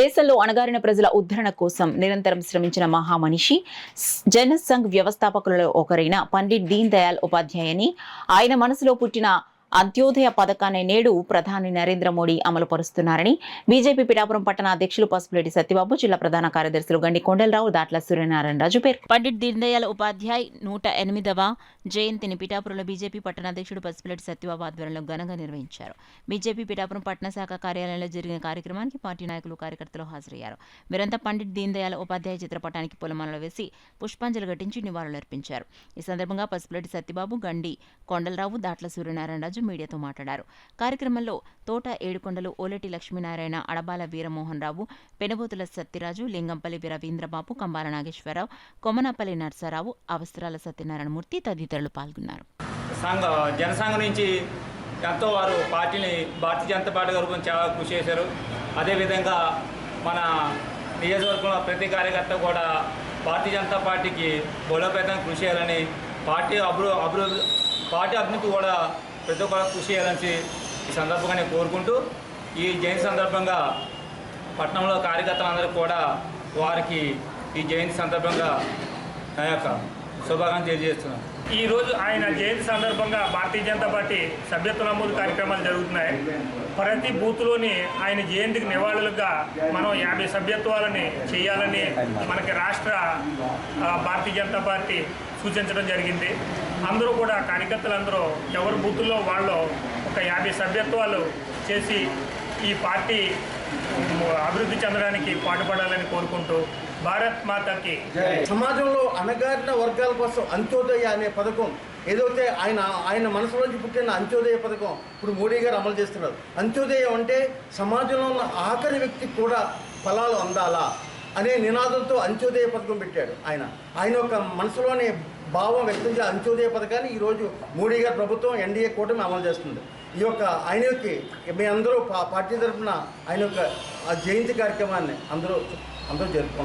దేశంలో అణగారిన ప్రజల ఉద్ధరణ కోసం నిరంతరం శ్రమించిన మహామనిషి, జనసంఘ్ వ్యవస్థాపకులలో ఒకరైన పండిట్ దీన్ దయాళ్ ఉపాధ్యాయ అని, ఆయన మనసులో పుట్టిన అంత్యోదయ పథకాన్ని నేడు ప్రధాని నరేంద్ర మోడీ అమలు పరుస్తున్నారని బీజేపీ పిఠాపురం పట్టణ అధ్యక్షులు పసుపులేటి సత్యబాబు, జిల్లా ప్రధాన కార్యదర్శులు గండి కొండలరావు, దాట్ల సూర్యనారాయణరాజు పేర్కొన్నారు. పండిట్ దీన్ దయాళ్ ఉపాధ్యాయ్ 108వ జయంతిని పిఠాపురంలో బీజేపీ పట్టణ అధ్యక్షుడు పసుపులేటి సత్యబాబు ఆధ్వర్యంలో ఘనంగా నిర్వహించారు. బీజేపీ పిఠాపురం పట్టణ శాఖ కార్యాలయంలో జరిగిన కార్యక్రమానికి పార్టీ నాయకులు, కార్యకర్తలు హాజరయ్యారు. వీరంతా పండిట్ దీన్ దయాళ్ ఉపాధ్యాయ చిత్రపటానికి పూలమాలలు వేసి పుష్పాంజలి ఘటించి నివాళులర్పించారు. ఈ సందర్భంగా పసుపులేటి సత్యబాబు, గండి కొండలరావు, దాట్ల సూర్యనారాయణరాజు మీడియాతో మాట్లాడారు. కార్యక్రమంలో తోట ఏడుకొండలు, ఓలేటి లక్ష్మీనారాయణ, అడబాల వీరమోహన్ రావు, పెనబోతుల సత్యరాజు, లింగంపల్లి రవీంద్రబాబు, కంబాల నాగేశ్వరరావు, కొమనపల్లి నర్సారావు, అవసరాల సత్యనారాయణమూర్తి తదితరులు పాల్గొన్నారు. జనసంఘ నుంచి ఎంతో వారు పార్టీని భారతీయ జనతా పార్టీ వరకు చాలా కృషి చేశారు. అదేవిధంగా మన నియోజకవర్గంలో ప్రతి కార్యకర్త కూడా భారతీయ జనతా పార్టీకి బలోపేతం కృషి చేయాలని, పార్టీ అభివృద్ధి కూడా ప్రతి ఒక్కరు కృషి చేయాలని ఈ సందర్భంగా నేను కోరుకుంటూ, ఈ జయంతి సందర్భంగా పట్టణంలో కార్యకర్తలందరూ కూడా వారికి ఈ జయంతి సందర్భంగా నా యొక్క శుభాకాంక్షలు తెలియజేస్తున్నాను. ఈరోజు ఆయన జయంతి సందర్భంగా భారతీయ జనతా పార్టీ సభ్యత్వ నమోదు కార్యక్రమాలు జరుగుతున్నాయి. ప్రతి బూత్లోని ఆయన జయంతికి నివాళులుగా మనం 50 సభ్యత్వాలని చేయాలని మనకి రాష్ట్ర భారతీయ జనతా పార్టీ సూచించడం జరిగింది. అందరూ కూడా కార్యకర్తలందరూ ఎవరి బూతుల్లో వాళ్ళు ఒక 50 సభ్యత్వాలు చేసి ఈ పార్టీ అభివృద్ధి చెందడానికి పాటుపడాలని కోరుకుంటూ, భారత్ మాతకి సమాజంలో అణగారిన వర్గాల కోసం అంత్యోదయ అనే పథకం ఏదైతే ఆయన మనసులోంచి పుట్టిన అంత్యోదయ పథకం ఇప్పుడు మోడీ గారు అమలు చేస్తున్నారు. అంత్యోదయం అంటే సమాజంలో ఉన్న ఆఖరి వ్యక్తికి కూడా ఫలాలు అందాలా అనే నినాదంతో అంత్యోదయ పథకం పెట్టాడు. ఆయన యొక్క మనసులోని భావం వ్యక్తం చేసే అంత్యోదయ పథకాన్ని ఈరోజు మోడీ గారి ప్రభుత్వం, ఎన్డీఏ కూటమి అమలు చేస్తుంది. ఈ యొక్క ఆయనకి మీ అందరూ పార్టీ తరఫున ఆయన యొక్క జయంతి కార్యక్రమాన్ని అందరూ జరుపుకుంటారు.